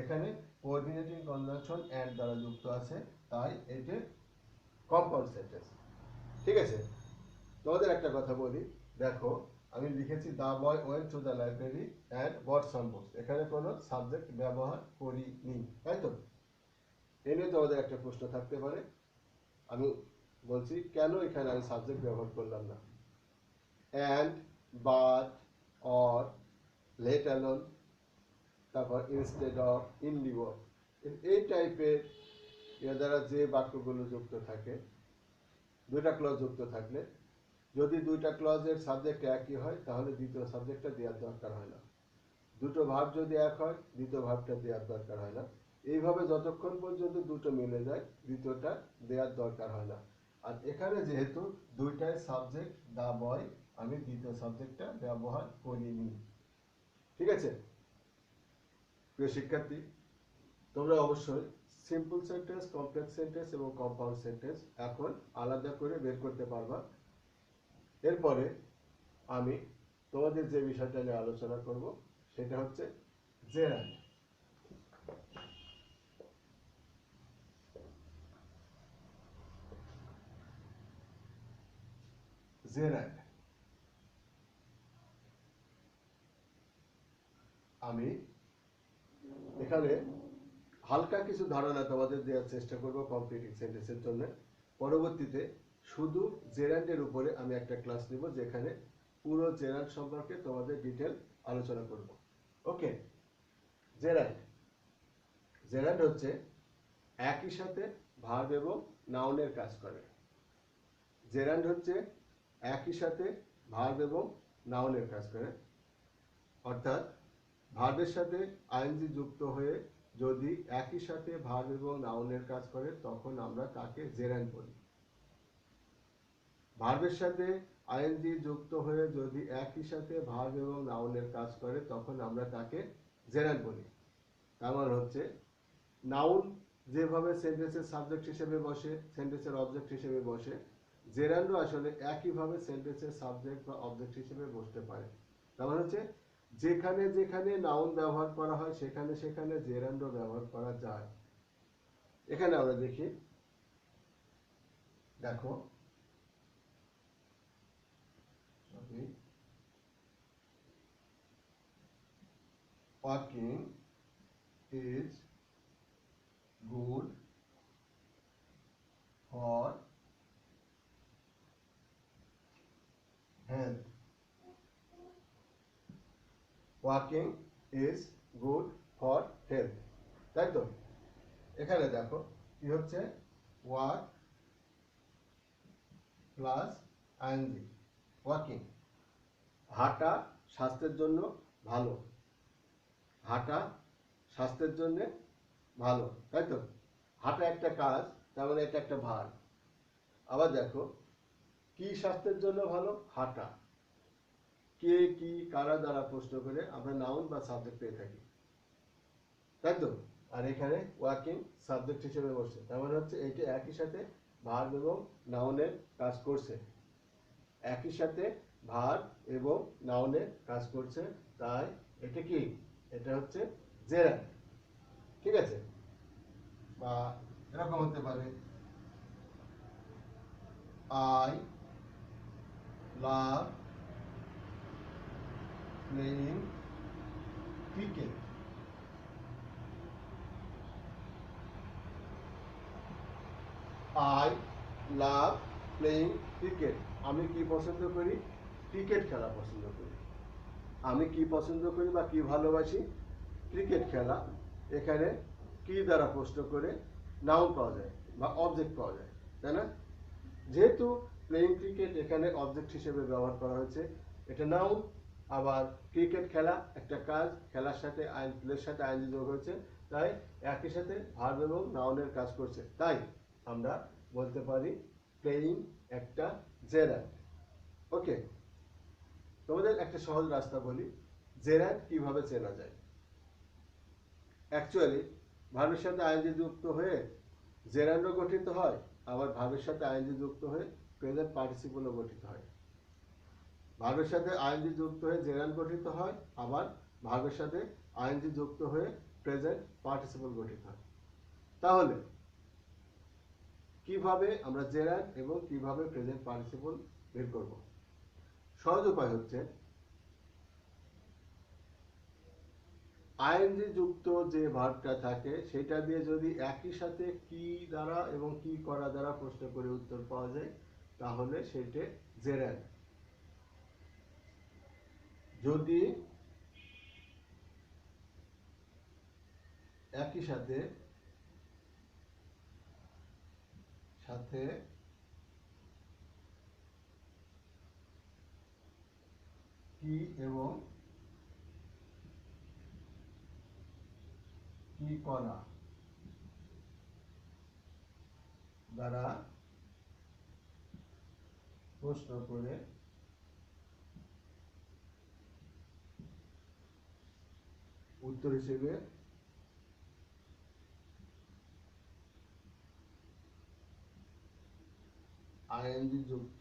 Speaker 1: এখানে কোঅর্ডিনেটিং কনজাংশন এন্ড দ্বারা যুক্ত আছে, তাই এটি কম্পাউন্ড সেন্টেন্স। ঠিক আছে, তোমাদের একটা কথা বলি, দেখো আমি লিখেছি the boy went to the library and bought some books, এখানে কোনো সাবজেক্ট ব্যবহার করিনি, তাই তো? এ নিয়ে তোমাদের একটা প্রশ্ন থাকতে পারে, আমি বলছি কেন এখানে আমি সাবজেক্ট ব্যবহার করলাম না। And, but, or, let alone, তারপর instead of, in lieu of, এই টাইপের এর দ্বারা যে বাক্যগুলো যুক্ত থাকে, দুইটা ক্লজ যুক্ত থাকলে, যদি দুইটা ক্লজের সাবজেক্ট একই হয় তাহলে দ্বিতীয় সাবজেক্টটা দেওয়ার দরকার হয় না। দুটো ভার্ব যদি এক হয় দ্বিতীয় ভার্বটা দেওয়ার দরকার হয় না। এইভাবে যতক্ষণ পর্যন্ত দুটো মিলে যায় দ্বিতীয়টা দেওয়ার দরকার হয় না। আর এখানে যেহেতু দুইটাই সাবজেক্ট দা বয়, আমি দ্বিতীয় সাবজেক্টটা ব্যবহার করিনি। ঠিক আছে প্রিয় শিক্ষার্থী, তোমরা অবশ্যই সিম্পল সেন্টেন্স, কমপ্লেক্স সেন্টেন্স এবং কম্পাউন্ড সেন্টেন্স এখন আলাদা করে বের করতে পারবা। এরপরে আমি তোমাদের যে বিষয়টা নিয়ে আলোচনা করব সেটা হচ্ছে জেরান্ড। জেরান্ড আমি এখানে হালকা কিছু ধারণা তোমাদের দেওয়ার চেষ্টা করব কমপ্লিটিং সেন্টেন্সের জন্য। পরবর্তীতে শুধু জেরান্ডের উপরে আমি একটা ক্লাস নিব যেখানে পুরো জেরান্ড সম্পর্কে তোমাদের ডিটেল আলোচনা করব। ওকে, জেরান্ড জেরান্ড হচ্ছে একই সাথে ভার্ব এবং নাউনের কাজ করে। জেরান্ড হচ্ছে একই সাথে ভার্ব এবং নাউনের কাজ করে, অর্থাৎ ভার্বের সাথে আইএনজি যুক্ত হয়ে যদি একই সাথে ভার্ব এবং নাউনের কাজ করে তখন আমরা তাকে জেরান্ড বলি। ভার্বের সাথে আইএনজি যুক্ত হয়ে যদি একই সাথে ভার্ব এবং নাউনের কাজ করে তখন আমরা তাকে জেরান্ড বলি। তার মানে হচ্ছে নাউন যেভাবে সেন্টেন্সের সাবজেক্ট হিসেবে বসে, সেন্টেন্সের অবজেক্ট হিসেবে বসে, জেরান্ডও আসলে একইভাবে সেন্টেন্সের সাবজেক্ট বা অবজেক্ট হিসেবে বসতে পারে। তার মানে হচ্ছে যেখানে যেখানে নাউন ব্যবহার করা হয় সেখানে সেখানে জেরান্ডও ব্যবহার করা যায়। এখানে আমরা দেখি, দেখো walking is good for health. Walking is good for health, তাই তো? এখানে দেখো কি হচ্ছে, ওয়াক প্লাস আইএনজি, ওয়াকিং। হাঁটা স্বাস্থ্যের জন্য ভালো, হাঁটা স্বাস্থ্যের জন্য ভালো, তাই তো? হাঁটা একটা কাজ, তার মানে এটা একটা ভার্ব। আবার দেখো কি স্বাস্থ্যের জন্য ভালো, হাঁটা। কে, কি, কারা দ্বারা প্রশ্ন করে আমরা নাউন বা সাবজেক্ট পেয়ে থাকি, তাই তো? আর এখানে ওয়াকিং সাবজেক্ট হিসেবে বসছে, তার মানে হচ্ছে এইটা একই সাথে ভার্ব এবং নাউনের কাজ করছে, একই সাথে ভার্ব এবং নাউনের কাজ করছে, তাই এটা কি, এটা হচ্ছে জেরান্ড। ঠিক আছে, বা এরকম হতে পারে, I love playing cricket. I love playing cricket, আমি কি পছন্দ করি, ক্রিকেট খেলা পছন্দ করি। আমি কি পছন্দ করি বা কি ভালোবাসি, ক্রিকেট খেলা। এখানে কি দ্বারা প্রশ্ন করে নাউন পাওয়া যায় বা অবজেক্ট পাওয়া যায়, তাই না? যেহেতু প্লেইং ক্রিকেট এখানে অবজেক্ট হিসেবে ব্যবহার করা হয়েছে, এটা নাউন। আবার ক্রিকেট খেলা একটা কাজ, খেলার সাথে প্লের সাথে আইএনজি যোগ হয়েছে, তাই একই সাথে ভার্ব এবং নাউনের কাজ করছে, তাই আমরা বলতে পারি প্লেইং একটা জেরান্ড। ওকে, তোমাদের একটা সহজ রাস্তা বলি, জেরান্ড কিভাবে চেনা যায়। অ্যাকচুয়ালি ভার্বের সাথে আইএনজি যুক্ত হয়ে জেরান্ডও গঠিত হয়, আবার ভার্বের সাথে আইএনজি যুক্ত হয়ে প্রেজেন্ট পার্টিসিপলও গঠিত হয়। ভার্বের সাথে আইএনজি যুক্ত হয়ে জেরান্ড গঠিত হয়, আবার ভার্বের সাথে আইএনজি যুক্ত হয়ে প্রেজেন্ট পার্টিসিপল গঠিত হয়। তাহলে কিভাবে আমরা জেরান্ড এবং কিভাবে প্রেজেন্ট পার্টিসিপল বের করব? সহজ উপায় হচ্ছে আইএনজি যুক্ত যে ভার্বটা থাকে সেটা দিয়ে যদি একই সাথে কি দ্বারা এবং কি করা দ্বারা প্রশ্ন করে উত্তর পাওয়া যায়, তাহলে সেটা জেরান্ড। যদি একই সাথে সাথে কি এবং কি করা দ্বারা প্রশ্ন করে উত্তর হিসেবে আইএনজি যুক্ত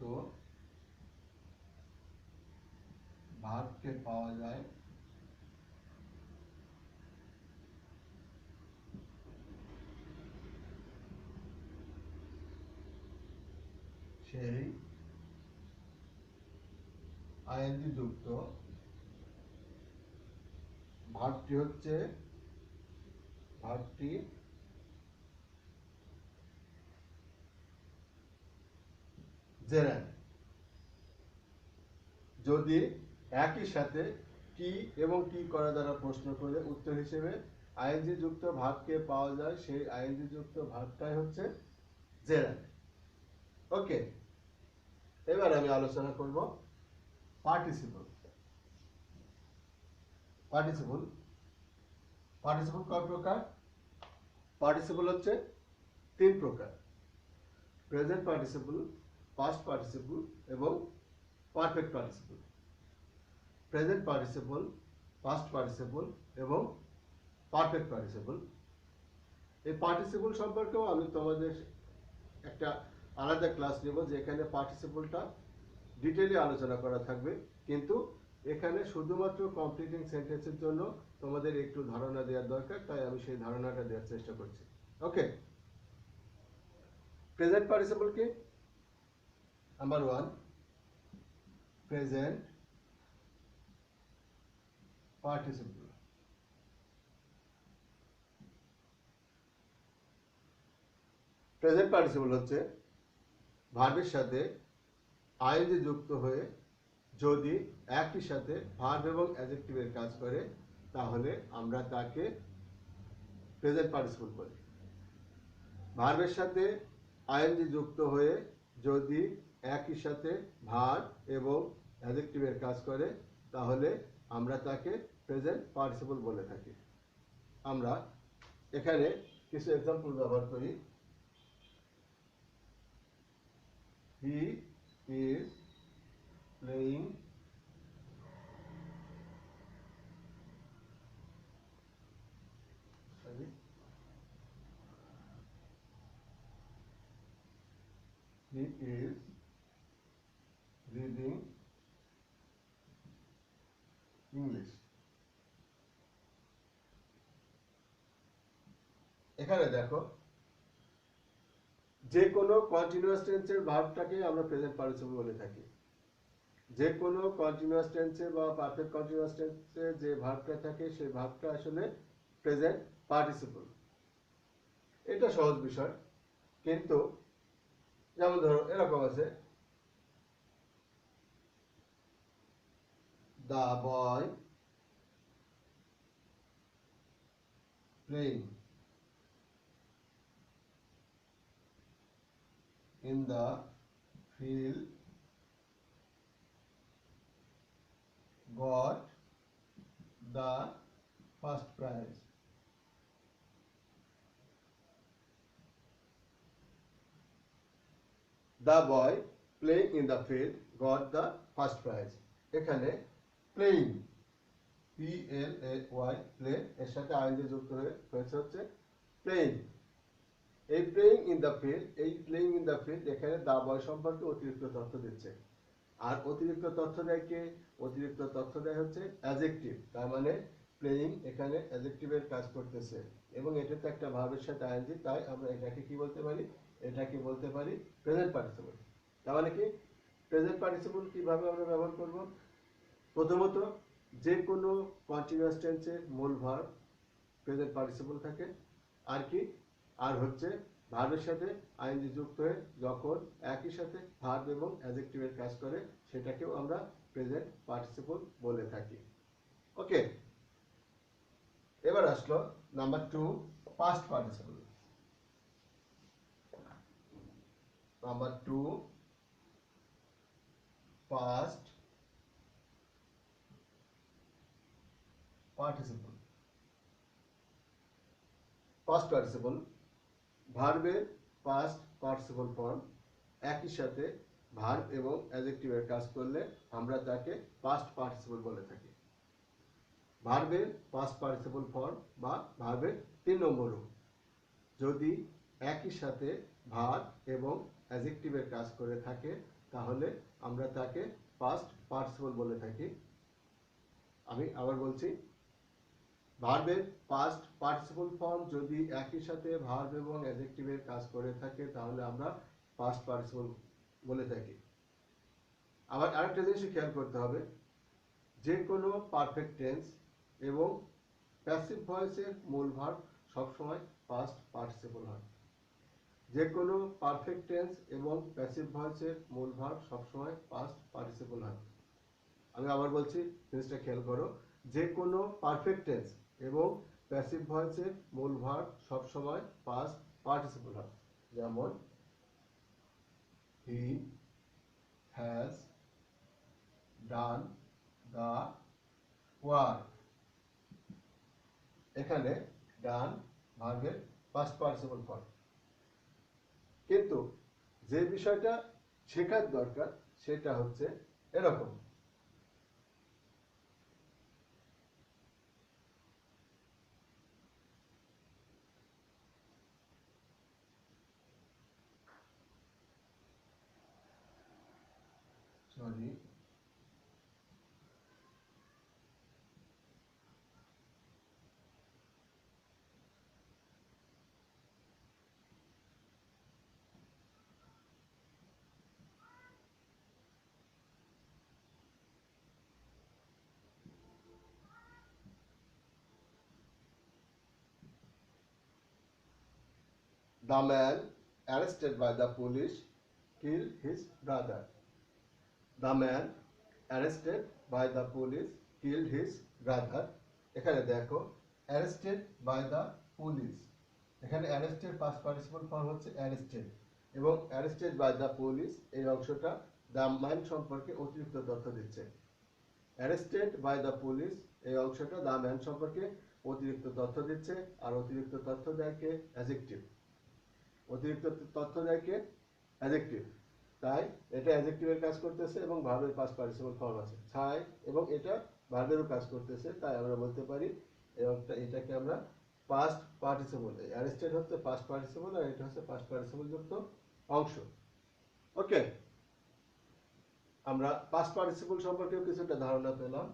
Speaker 1: ভার্বকে পাওয়া যায়, সেই আইএনজি যুক্ত ভার্বটি হচ্ছে জেরান্ড। যদি একই সাথে কি এবং কি করা দ্বারা প্রশ্ন করে উত্তর হিসেবে আইএনজি যুক্ত ভার্বকে পাওয়া যায়, সেই আইএনজি যুক্ত ভার্বটাই হচ্ছে জেরান্ড। ওকে, এবার আমি আলোচনা করব পার্টিসিপল। পার্টিসিপল পার্টিসিপল কয় প্রকার? পার্টিসিপল হচ্ছে তিন প্রকার: প্রেজেন্ট পার্টিসিপল, পাস্ট পার্টিসিপল এবং perfect participle. Present participle, past participle এবং পারফেক্ট পার্টিসিপল। এই পার্টিসিপল সম্পর্কেও আমি তোমাদের একটা আলাদা ক্লাস নেব, যেখানে পার্টিসিপলটা ডিটেইলে আলোচনা করা থাকবে, কিন্তু এখানে শুধুমাত্র কমপ্লিটিং সেন্টেন্সের জন্য তোমাদের একটু ধারণা দেওয়ার দরকার, তাই আমি সেই ধারণাটা দেওয়ার চেষ্টা করছি। ওকে, প্রেজেন্ট পার্টিসিপল কি? Number 1, present participle. Present participle হচ্ছে ভার্বের সাথে আইএনজি যুক্ত হয়ে যদি একই সাথে ভার্ব এবং অ্যাডজেক্টিভের কাজ করে, তাহলে আমরা তাকে প্রেজেন্ট পার্টিসিপল বলি। ভার্বের সাথে আইএনজি যুক্ত হয়ে যদি একই সাথে ভার্ব এবং অ্যাডজেক্টিভের কাজ করে, তাহলে আমরা তাকে প্রেজেন্ট পার্টিসিপল বলে থাকি। আমরা এখানে কিছু এক্সাম্পল ব্যবহার করি। He is playing he is reading English. এখানে দেখো, যে কোনো কন্টিনিউয়াস টেন্সের ভার্বটাকে আমরা প্রেজেন্ট পার্টিসিপল বলে থাকি। যে কোনো কন্টিনিউয়াস টেন্সে বা পারফেক্ট কন্টিনিউয়াস টেন্সে যে ভার্বটা থাকে, সেই ভার্বটা আসলে প্রেজেন্ট পার্টিসিপল। এটা সহজ বিষয়, কিন্তু যেমন ধরো এরকম আছে, the boy playing in the field got the first prize. The boy playing in the field got the first prize. এখানে playing PLAY প্লে এর সাথে আইএনজি যুক্ত হয়েছে হচ্ছে playing। এই প্লেইং ইন দ্য ফিল্ড, এই প্লেইং ইন দ্য ফিল্ড এখানে দা বয় সম্পর্কে অতিরিক্ত তথ্য দিচ্ছে। আর অতিরিক্ত তথ্য দেয় কে? অতিরিক্ত তথ্য দেয় হচ্ছে অ্যাডজেক্টিভ। তার মানে প্লেইং এখানে অ্যাডজেক্টিভের কাজ করতেছে এবং এটা তো একটা ভার্বের সাথে আইএনজি, তাই আমরা এটাকে কি বলতে পারি? এটাকে বলতে পারি প্রেজেন্ট পার্টিসিপল। তার মানে কি প্রেজেন্ট পার্টিসিপল কিভাবে আমরা ব্যবহার করব? প্রথমত যে কোনো কন্টিনিউয়াস টেন্সে মূল ভার্ব প্রেজেন্ট পার্টিসিপল থাকে। আর কি? আর হচ্ছে ভার্বের সাথে আইএনজি যুক্ত হয়ে যখন একই সাথে ভার্ব এবং অ্যাডজেক্টিভের কাজ করে সেটাকেও আমরা প্রেজেন্ট পার্টিসিপল বলে থাকি। ওকে, এবার আসলো number 2, past participle. Number 2, past participle. Past participle ভার্বের পাস্ট পার্টিসিপল ফর্ম, একই সাথে ভার্ব এবং অ্যাডজেক্টিভের কাজ করলে আমরা তাকে পাস্ট পার্টিসিপল বলে থাকি। ভার্বের পাস্ট পার্টিসিপল ফর্ম বা ভার্বের 3 নম্বর রূপ যদি একই সাথে ভার্ব এবং অ্যাডজেক্টিভের কাজ করে থাকে তাহলে আমরা তাকে পাস্ট পার্টিসিপল বলে থাকি। আমি আবার বলছি, ভার্বের পাস্ট পার্টিসিপল ফর্ম যদি একই সাথে ভার্ব এবং অ্যাডজেক্টিভের কাজ করে থাকে তাহলে আমরা পাস্ট পার্টিসিপল বলে থাকি। আবার আরেকটা জিনিস খেয়াল করতে হবে, যে কোনো পারফেক্ট টেন্স এবং প্যাসিভ ভয়েসের মূল ভার্ব সবসময় পাস্ট পার্টিসিপল হয়। যে কোনো পারফেক্ট টেন্স এবং প্যাসিভ ভয়েসের মূল ভার্ব সবসময় পাস্ট পার্টিসিপল হয়। আমি আবার বলছি, জিনিসটা খেয়াল করো, যে কোনো পারফেক্ট টেন্স এবং প্যাসিভ ভয়েসের মূল ভার্ব সবসময় পাস্ট পার্টিসিপল হয়। যেমন he has done the work. এখানে ডান ভার্বের পাস্ট পার্টিসিপল ফর্ম। কিন্তু যে বিষয়টা শেখার দরকার সেটা হচ্ছে এরকম, sorry, the man arrested by the police killed his brother. The man arrested by the police killed his brother. এখানে দেখো arrested by the police, এখানে arrested past participle form হচ্ছে arrested এবং arrested by the police এই অংশটা the man সম্পর্কে অতিরিক্ত তথ্য দিচ্ছে। arrested by the police এই অংশটা the man সম্পর্কে অতিরিক্ত তথ্য দিচ্ছে। আর অতিরিক্ত তথ্য দেয় কে? অ্যাডজেক্টিভ। অতিরিক্ত তথ্য দেয় কে? অ্যাডজেক্টিভ। তাই এটা অ্যাডজেক্টিভের কাজ করতেছে এবং ভার্বের পাস্ট পার্টিসিপল ফর্ম আছে ছাই, এবং এটা ভার্বেরও কাজ করতেছে। তাই আমরা বলতে পারি এটাকে আমরা পাস্ট পার্টিসিপল। অ্যারেস্টেড হচ্ছে পাস্ট পার্টিসিপল আর এটা হচ্ছে পাস্ট পার্টিসিপল যুক্ত অংশ। ওকে, আমরা পাস্ট পার্টিসিপল সম্পর্কেও কিছুটা ধারণা পেলাম।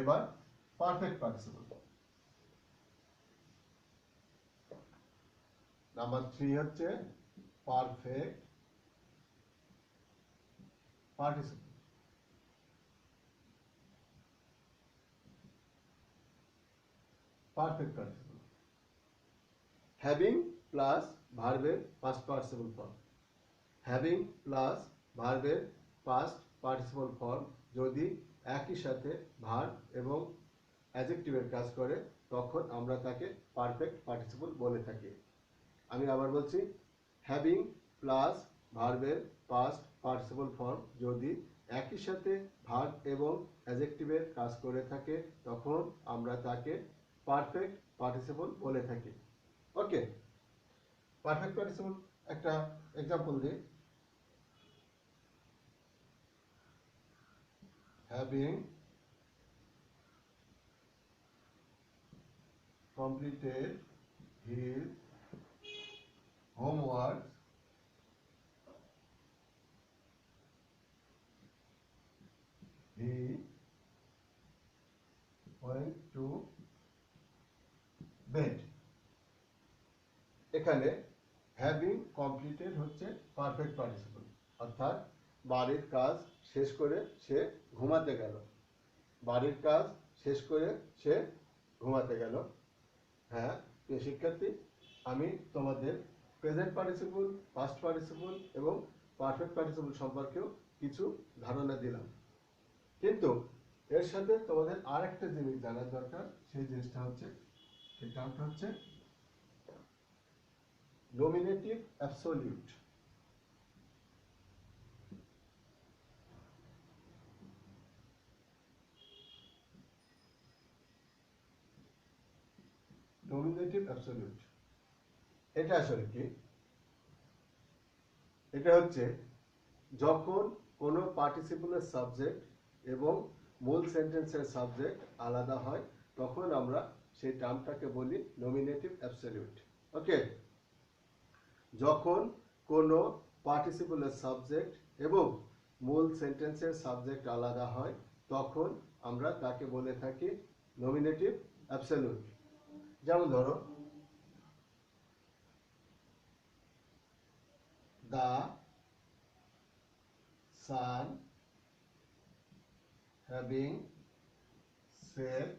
Speaker 1: এবার পারফেক্ট পার্টিসিপল। নাম্বার 3 হচ্ছে perfect participle. Perfect participle having plus ভার্বের past participle form. Having plus ভার্বের পাস্ট পার্টিসিপল ফর্ম যদি একই সাথে ভার্ব এবং অ্যাডজেক্টিভের কাজ করে তখন আমরা তাকে পারফেক্ট পার্টিসিপল বলে থাকি। আমি আবার বলছি, হ্যাভিং প্লাস ভার্বের পাস্ট পার্টিসিপল ফর্ম যদি একই সাথে ভার্ব এবং অ্যাডজেক্টিভের কাজ করে থাকে তখন আমরা তাকে পারফেক্ট পার্টিসিপল বলে থাকি। ওকে, পারফেক্ট পার্টিসিপল একটা এক্সাম্পল দিই। Having completed his homework, he went to bed. এখানে হ্যাভিং কমপ্লিটেড হচ্ছে পারফেক্ট পার্টিসিপল, অর্থাৎ বাড়ির কাজ শেষ করে সে ঘুমাতে গেল। বাড়ির কাজ শেষ করে সে ঘুমাতে গেল। হ্যাঁ প্রিয় শিক্ষার্থী, আমি তোমাদের প্রেজেন্ট পার্টিসিপল, পাস্ট পার্টিসিপল এবং পারফেক্ট পার্টিসিপল সম্পর্কেও কিছু ধারণা দিলাম, কিন্তু এর সাথে তোমাদের আর একটা জিনিস জানার দরকার। সেই জিনিসটা হচ্ছে, সেই টার্মটা হচ্ছে নমিনেটিভ অ্যাবসলিউট। নমিনেটিভ অ্যাবসলিউট এটা আসলে কি? এটা হচ্ছে যখন কোনো পার্টিসিপলের সাবজেক্ট এবং মূল সেন্টেন্সের সাবজেক্ট আলাদা হয় তখন আমরা সেই টার্মটাকে বলি নমিনেটিভ অ্যাবসলিউট। ওকে, যখন কোনো পার্টিসিপলের সাবজেক্ট এবং মূল সেন্টেন্সের সাবজেক্ট আলাদা হয় তখন আমরা তাকে বলে থাকি নমিনেটিভ অ্যাবসলিউট। যেমন ধরো, the sun having set,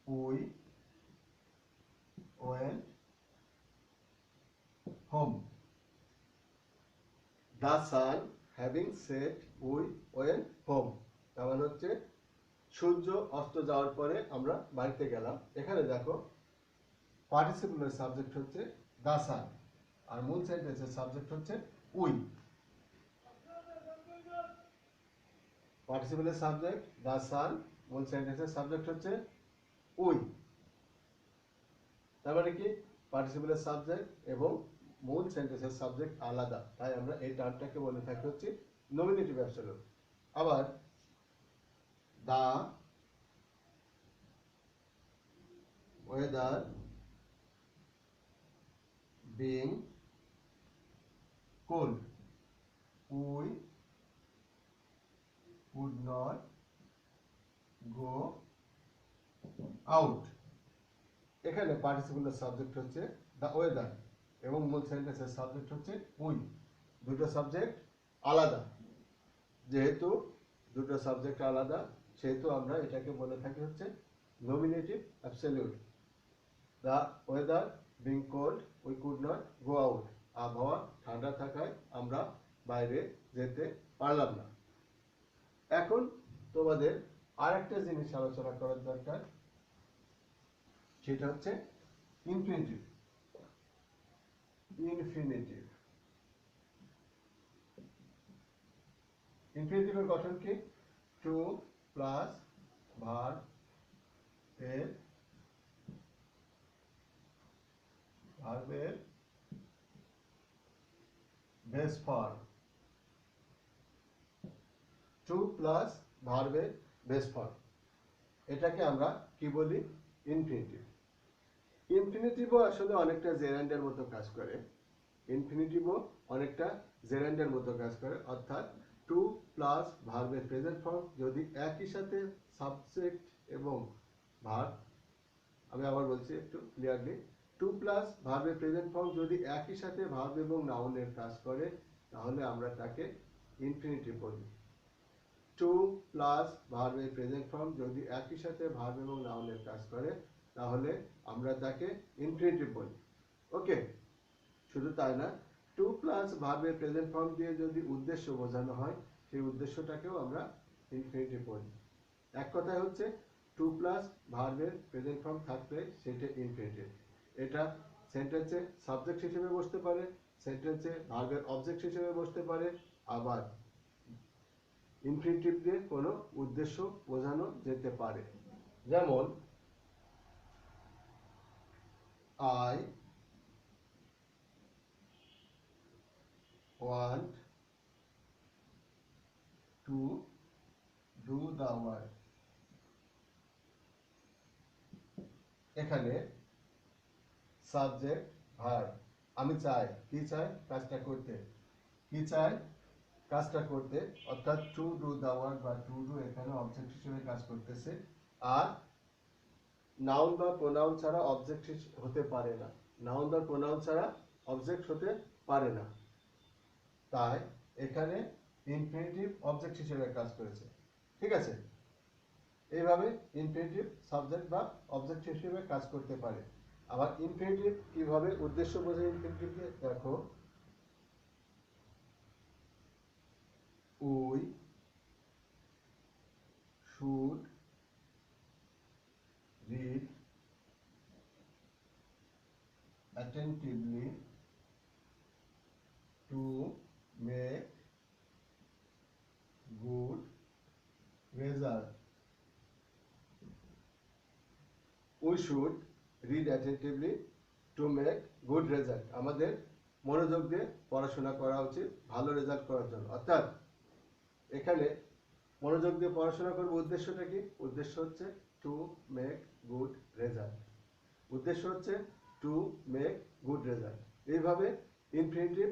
Speaker 1: we went home. The sun having set, we went home. তার মানে হচ্ছে সূর্য অস্ত যাওয়ার পরে আমরা বাড়িতে গেলাম। এখানে দেখো পার্টিসিপলের সাবজেক্ট হচ্ছে the sun আর মূল সেন্টেন্সের সাবজেক্ট হচ্ছে we। পার্টিসিপলের সাবজেক্ট the sun, মূল সেন্টেন্সের সাবজেক্ট হচ্ছে we। তার মানে কি পার্টিসিপলের সাবজেক্ট এবং মূল সেন্টেন্সের সাবজেক্ট আলাদা, তাই আমরা এই টার্মটাকে বলে থাকি হচ্ছে নমিনেটিভ অ্যাবসলিউট। আবার the weather being cold, we would not go out। এখানে পার্টিসিপলের সাবজেক্ট হচ্ছে দ্য ওয়েদার এবং মূল সেন্টেন্সের সাবজেক্ট হচ্ছে উই। দুটো সাবজেক্ট আলাদা, যেহেতু দুটো সাবজেক্ট আলাদা সেহেতু আমরা এটাকে বলে থাকি হচ্ছে nominative absolute. The weather being cold, we could not go out. আবহাওয়া ঠান্ডা থাকায় আমরা বাইরে যেতে পারলাম না। এখন তোমাদের আরেকটা জিনিস আলোচনা করার দরকার, সেটা হচ্ছে ইনফিনিটিভ। ইনফিনিটিভ ইনফিনিটিভের গঠন কি? টু প্লাস ভার্ব এর ভার্বের বেস ফর্ম। টু প্লাস ভার্বের বেস ফর্ম, এটাকে আমরা কি বলি? ইনফিনিটিভ। ইনফিনিটিভও আসলে অনেকটা জেরান্ডের মতো কাজ করে। ইনফিনিটিভও অনেকটা জেরান্ডের মতো কাজ করে, অর্থাৎ টু প্লাস ভার্বের প্রেজেন্ট ফর্ম যদি একই সাথে সাবজেক্ট এবং ভার্ব, আমি আবার বলছি একটু ক্লিয়ারলি, টু প্লাস ভার্বের প্রেজেন্ট ফর্ম যদি একই সাথে ভার্ব এবং নাউনের কাজ করে তাহলে আমরা তাকে ইনফিনিটিভ বলি। টু প্লাস ভার্বের প্রেজেন্ট ফর্ম যদি একই সাথে ভার্ব এবং নাউনের কাজ করে তাহলে আমরা তাকে ইনফিনিটিভ বলি। ওকে, শুধু তাই না, টু প্লাস ভার্বের প্রেজেন্ট ফর্ম দিয়ে যদি উদ্দেশ্য বোঝানো হয় সেই উদ্দেশ্যটাকেও আমরা ইনফিনিটিভ বলি। এক কথায় হচ্ছে টু প্লাস ভার্বের প্রেজেন্ট ফর্ম থাকলে সেটা ইনফিনিটিভ। এটা সেন্টেন্সে সাবজেক্ট হিসেবে বসতে পারে, সেন্টেন্সে ভার্বের অবজেক্ট হিসেবে বসতে পারে, আবার ইনফিনিটিভ দিয়ে কোনো উদ্দেশ্য বোঝানো যেতে পারে। যেমন I want to do the work। এখানে সাবজেক্ট ভার্ব, আমি চাই, কি চাই, কাজটা করতে, কি চাই, কাজটা করতে, অর্থাৎ টু ডু দ্য ওয়ার্ক বা টু ডু এখানে অবজেক্ট হিসেবে কাজ করতেছে। আর নাউন বা প্রোনাউন ছাড়া অবজেক্ট হতে পারে না, নাউন বা প্রোনাউন ছাড়া অবজেক্ট হতে পারে না, তাই এখানে ইনফিনিটিভ অবজেক্ট হিসেবে কাজ করেছে। ঠিক আছে, এইভাবে ইনফিনিটিভ সাবজেক্ট বা অবজেক্ট হিসেবে কাজ করতে পারে। আবার ইনফিনিটিভ কিভাবে উদ্দেশ্য বোঝে, ইনফিনিটিভকে দেখো, we should read attentively to make good result। We should read attentively to make good result। আমাদের মনোযোগ দিয়ে পড়াশোনা করা উচিত ভালো রেজাল্ট করার জন্য। অর্থাৎ এখানে মনোযোগ দিয়ে পড়াশোনা করব, উদ্দেশ্যটা কি? উদ্দেশ্য হচ্ছে টু মেক গুড রেজাল্ট, উদ্দেশ্য হচ্ছে টু মেক গুড রেজাল্ট। এইভাবে ইনফিনিটিভ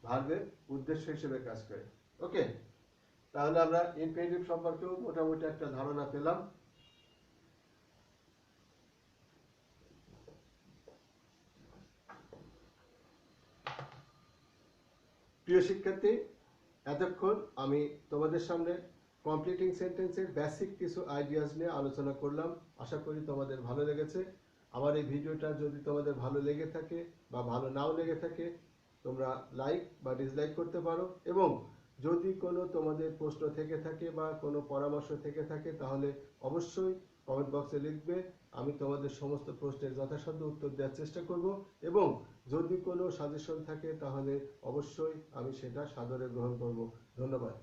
Speaker 1: ভার্বের উদ্দেশ্য হিসেবে কাজ করে। ওকে, তাহলে আমরা ইনফিনিটিভ সম্পর্কেও মোটামুটি একটা ধারণা পেলাম। প্রিয় শিক্ষার্থী, এতক্ষণ আমি তোমাদের সামনে কমপ্লিটিং সেন্টেন্সের বেসিক কিছু আইডিয়াস নিয়ে আলোচনা করলাম। আশা করি তোমাদের ভালো লেগেছে। আমার এই ভিডিওটা যদি তোমাদের ভালো লেগে থাকে বা ভালো নাও লেগে থাকে, তোমরা লাইক বা ডিসলাইক করতে পারো, এবং যদি কোনো তোমাদের প্রশ্ন থেকে থাকে বা কোনো পরামর্শ থেকে থাকে তাহলে অবশ্যই কমেন্ট বক্সে লিখবে। আমি তোমাদের সমস্ত প্রশ্নের যথাসাধ্য উত্তর দেওয়ার চেষ্টা করব, এবং যদি কোনো সাজেশন থাকে তাহলে অবশ্যই আমি সেটা সাদরে গ্রহণ করব। ধন্যবাদ।